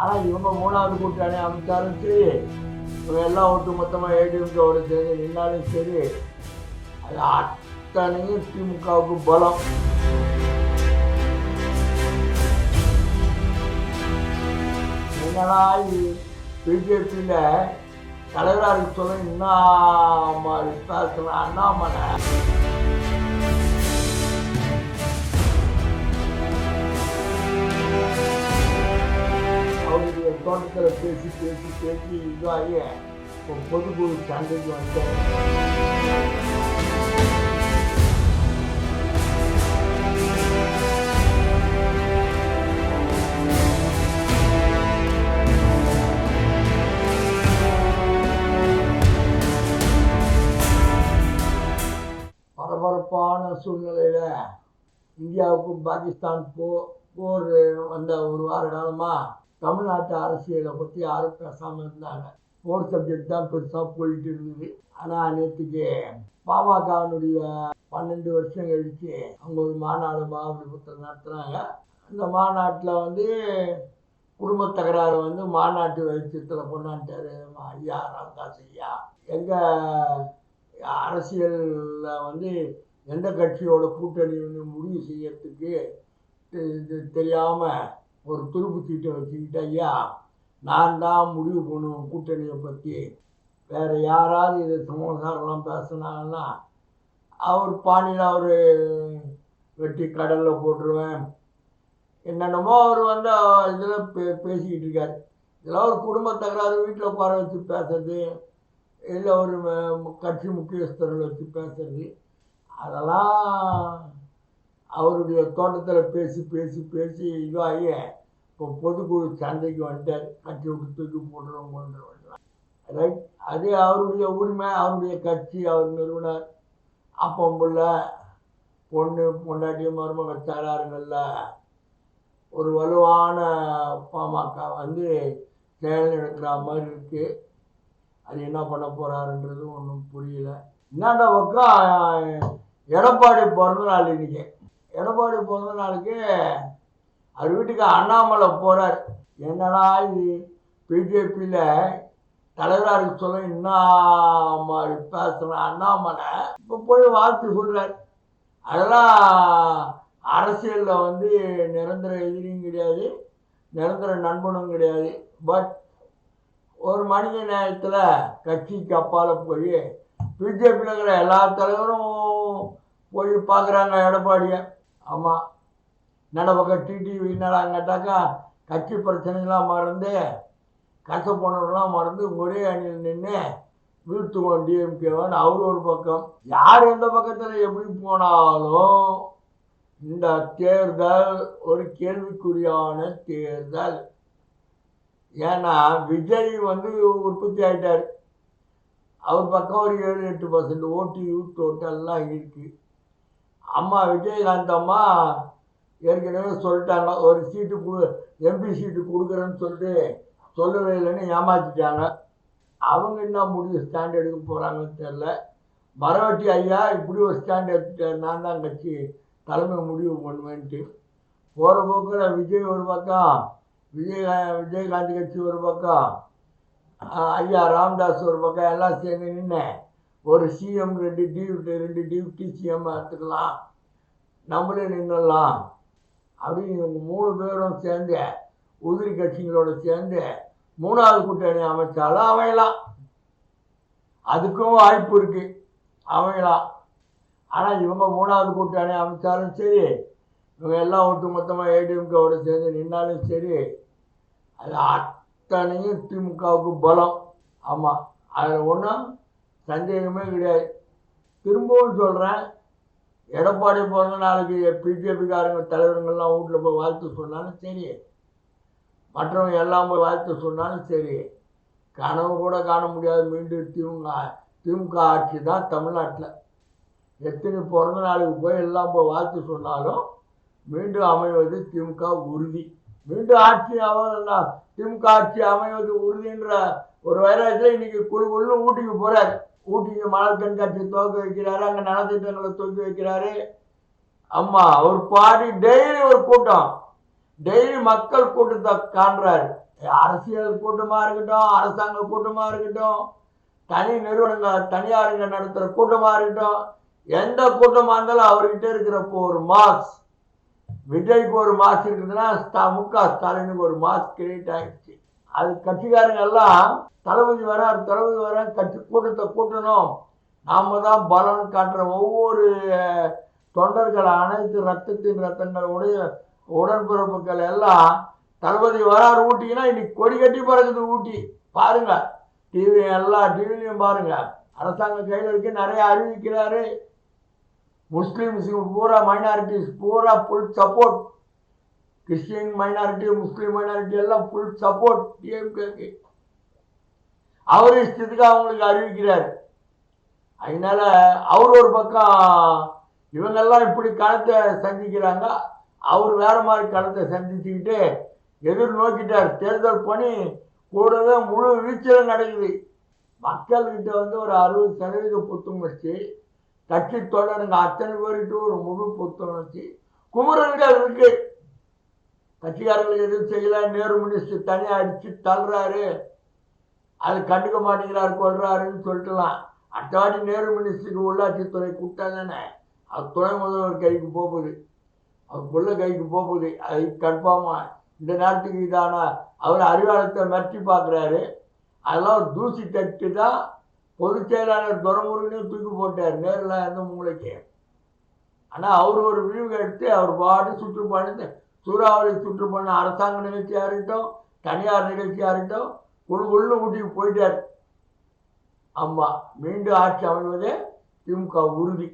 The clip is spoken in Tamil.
ஆனால் இவங்க மூணாவது கூட்டணி அமைச்சாலும் சரி, இவங்க எல்லாம் ஒட்டு மொத்தமாக ஏடிஎம்கேவோட சேர்ந்து நின்னாலும் சரி, அது அத்தனையும் திமுகவுக்கு பலம். என்னன்னா பிஜேபியில் தலைவராக சொல்ல இன்னும் மாதிரி பேசுன அண்ணாமலை அவருடைய தோட்டத்தில் பேசி பேசி பேசி இதாகி பொதுக்குழு சண்டைக்கு வந்தார். பரபரப்பான சூழ்நிலையில் இந்தியாவுக்கும் பாகிஸ்தான் போர் வந்த ஒரு வார காலமாக தமிழ்நாட்டு அரசியலை பற்றி யாரும் பேசாமல் இருந்தாங்க. போர் சப்ஜெக்ட் தான் பெருசாக போயிட்டு இருந்தது. ஆனால் நேற்றுக்கு பாமகனுடைய 12 வருஷம் கழித்து அவங்க ஒரு மாநாடு மகாபலிபுரத்தில் நடத்துகிறாங்க. அந்த மாநாட்டில் குடும்ப தகராறு மாநாட்டு வெளிச்சத்தில் கொண்டாண்டாரு ஐயா ராமதாஸ் ஐயா. எங்கள் அரசியலில் எந்த கட்சியோட கூட்டணின்னு முடிவு செய்யறதுக்கு தெரியாமல் ஒரு துருப்பு சீட்டை வச்சுக்கிட்டு ஐயா நான் தான் முடிவு பண்ணுவேன் கூட்டணியை பற்றி, வேறு யாராவது இதை சமோசாரெலாம் பேசுனாங்கன்னா அவர் பாணியில் அவர் வெட்டி கடலில் போட்டுருவேன் என்னென்னமோ அவர் இதில் பேசிக்கிட்டு இருக்கார். இதெல்லாம் ஒரு குடும்ப தகராறு வீட்டில் உட்கார வச்சு பேசுறது, இல்லை ஒரு கட்சி முக்கியஸ்தர்கள் வச்சு பேசுறது, அதெல்லாம் அவருடைய தோட்டத்தில் பேசி பேசி பேசி இதாகி இப்போ பொதுக்குழு சண்டைக்கு வந்துட்டார். கட்சி விட்டு தூக்கி போட்டுருவோம். ரைட், அது அவருடைய உரிமை, அவருடைய கட்சி, அவர் நிறுவனர். அப்பம்புள்ள பொண்டாட்டி மருமக தகராறுகளில் ஒரு வலுவான பாமக செயல் எடுக்கிற மாதிரி இருக்குது. அது என்ன பண்ண போகிறாருன்றது ஒன்றும் புரியல. இன்னாண்ட பக்கம் எடப்பாடி பிறந்த நாள் இன்னைக்கு. எடப்பாடி பிறந்த நாளுக்கு அவர் வீட்டுக்கு அண்ணாமலை போகிறார். என்னடா இது பிஜேபியில் தலைவராக சொல்ல இன்னும் மாதிரி பேசுன அண்ணாமலை இப்போ போய் வாழ்த்து சொல்கிறார். அதெல்லாம் அரசியலில் நிரந்தர எதிரியும் கிடையாது, நிரந்தர நண்பனும் கிடையாது. பட் ஒரு மனித நேரத்தில் கட்சிக்கு அப்பால் போய் பிஜேபியில் இருக்கிற எல்லா தலைவரும் போய் பார்க்குறாங்க எடப்பாடியை. ஆமாம், நடப்பக்கம் டிடிவி என்னடாங்கட்டாக்கா கட்சி பிரச்சனைலாம் மறந்து கஷ்டப்போனவர்களாம் மறந்து ஒரே அணியில் நின்று வீழ்த்துவோம் டிஎம்கேவான்னு அவர் ஒரு பக்கம். யார் எந்த பக்கத்தில் எப்படி போனாலும் இந்த தேர்தல் ஒரு கேள்விக்குறியான தேர்தல். ஏன்னா விஜய் உற்பத்தி ஆகிட்டார். அவர் பக்கம் ஒரு 7-8% ஓட்டு யூத் ஓட்டெல்லாம் இருக்குது. அம்மா விஜயகாந்த் அம்மா ஏற்கனவே சொல்லிட்டாங்க, ஒரு சீட்டு எம்பி சீட்டு கொடுக்குறேன்னு சொல்லிட்டு சொல்லவே இல்லைன்னு ஏமாற்றிட்டாங்க. அவங்க என்ன முடிவு ஸ்டாண்ட் எடுக்க போகிறாங்கன்னு தெரில. மரவட்டி ஐயா இப்படி ஒரு ஸ்டாண்ட் எடுத்துட்டார், நான் தான் கட்சி தலைமை முடிவு பண்ணுவேன்ட்டு. போகிற போக்கில் விஜய் ஒரு பக்கம், விஜயகாந்த் கட்சி ஒரு பக்கம், ஐயா ராமதாஸ் ஒரு பக்கம், எல்லாம் சேர்ந்து நின்று ஒரு சிஎம் 2 டிப்டி சிஎம் எடுத்துக்கலாம், நம்மளே நின்றுடலாம் அப்படின்னு இவங்க 3 பேரும் சேர்ந்து உதிரி கட்சிகளோடு சேர்ந்து 3வது கூட்டணி அமைச்சாலும் அமையலாம். அதுக்கும் வாய்ப்பு இருக்குது, அமையலாம். ஆனால் இவங்க 3வது கூட்டணி அமைச்சாலும் சரி, இவங்க எல்லாம் ஒட்டு மொத்தமாக ஏடிஎம்கேவோட சேர்ந்து நின்னாலும் சரி, அது அத்தனையும் திமுகவுக்கு பலம். ஆமாம், அதில் ஒன்றும் சந்தேகமே கிடையாது. திரும்பவும் சொல்கிறேன், எடப்பாடி பிறந்த நாளைக்கு பிஜேபிக்காரங்க தலைவர்கள்லாம் வீட்டில் போய் வாழ்த்து சொன்னாலும் சரி, மற்றவங்க எல்லாம் போய் வாழ்த்து சொன்னாலும் சரி, கனவு கூட காண முடியாது மீண்டும் திமுக ஆட்சி தான் தமிழ்நாட்டில். எத்தனை பிறந்த நாளுக்கு போய் எல்லாம் போய் வாழ்த்து சொன்னாலும் மீண்டும் அமைவது திமுக உறுதி. மீண்டும் திமுக ஆட்சி அமைவது உறுதின்ற ஒரு வைராயத்தில் இன்னைக்கு குழுக்குள்ள ஊட்டிக்கு போகிறார். ஊட்டிக்கு மலர் கண்காட்சி துவக்கி வைக்கிறாரு, அங்கே நலத்திட்டங்களை துவக்கி வைக்கிறாரு. ஆமாம், ஒரு பாடி டெய்லி ஒரு கூட்டம், டெய்லி மக்கள் கூட்டத்தை காண்றாரு. அரசியல் கூட்டமாக இருக்கட்டும், அரசாங்க கூட்டமாக இருக்கட்டும், தனி நிறுவனங்கள் தனியாருங்க நடத்துகிற கூட்டமாக இருக்கட்டும், எந்த கூட்டமாக இருந்தாலும் அவர்கிட்ட இருக்கிறப்போ ஒரு மாஸ், விஜய்க்கு ஒரு மாஸ் இருக்குதுன்னா முக ஸ்டாலினுக்கு ஒரு மாஸ் கிரியேட் ஆகிடுச்சு. அது கட்சிக்காரங்க எல்லாம் தளபதி வர கட்சி கூட்டத்தை கூட்டணும், நாம தான் பலன் காட்டுற ஒவ்வொரு தொண்டர்கள், அனைத்து ரத்தத்தின் ரத்தங்களுடைய உடன்பிறப்புகள் எல்லாம் தளபதி வராரு ஊட்டிங்கன்னா இன்னைக்கு கொடி கட்டி பறக்குது ஊட்டி. பாருங்க, டிவி எல்லா டிவிலையும் பாருங்க, அரசாங்கம் கையில் இருக்கு, நிறைய அறிவிக்கிறாரு. முஸ்லீம்ஸுக்கு பூரா மைனாரிட்டிஸ் பூரா ஃபுல் சப்போர்ட், கிறிஸ்டின் மைனாரிட்டி முஸ்லீம் மைனாரிட்டி எல்லாம் ஃபுல் சப்போர்ட் டிஎம்கேக்கு. அவர் இஷ்டத்துக்கு அவங்களுக்கு அறிவிக்கிறார். அதனால அவர் ஒரு பக்கம் இவங்கெல்லாம் இப்படி களத்தை சந்திக்கிறாங்க, அவர் வேற மாதிரி களத்தை சந்திச்சுக்கிட்டு எதிர்நோக்கிட்டார். தேர்தல் பணி கூடவே முழு வீச்சில் நடக்குது. மக்கள்கிட்ட ஒரு 60% புத்துணர்ச்சி, கட்சி தொடருங்க அத்தனை பேர்கிட்ட ஒரு முழு புத்துணர்ச்சி, குமுறல்கள் இருக்கு. கட்சிக்காரர்களுக்கு எதுவும் செய்யல, நேரு மினிஸ்டர் தனியாக அடிச்சு தள்ளுறாரு, அது கண்டுக்க மாட்டேங்கிறாரு, கொள்றாருன்னு சொல்லிட்டுலாம். அடுத்த வாட்டி நேரு மினிஸ்டருக்கு உள்ளாட்சித்துறை கூப்பிட்டா தானே அது துணை முதல்வர் கைக்கு போகுது, அவருக்குள்ள கைக்கு போகுது. அது கன்ஃபார்மா இந்த நேரத்துக்கு இதான அவர் அறிவாளத்தை மிரட்டி பார்க்குறாரு. அதெல்லாம் தூசி தட்டு தான் பொதுச் செயலாளர் துரைமுருகனையும் தூக்கி போட்டார் நேரில் இருந்த மூளைக்கு. ஆனால் அவர் ஒரு விழிவு எடுத்து அவர் பாட்டு சுற்றுப்பயணத்தை சூறாவளி சுற்றுப்பயணம் அரசாங்க நிகழ்ச்சியாக இருக்கட்டும், தனியார் நிகழ்ச்சியாக இருக்கட்டும், குழுன்னு ஊட்டிக்கு போயிட்டார். ஆமாம், மீண்டும் ஆட்சி அமைவதே திமுக உறுதி.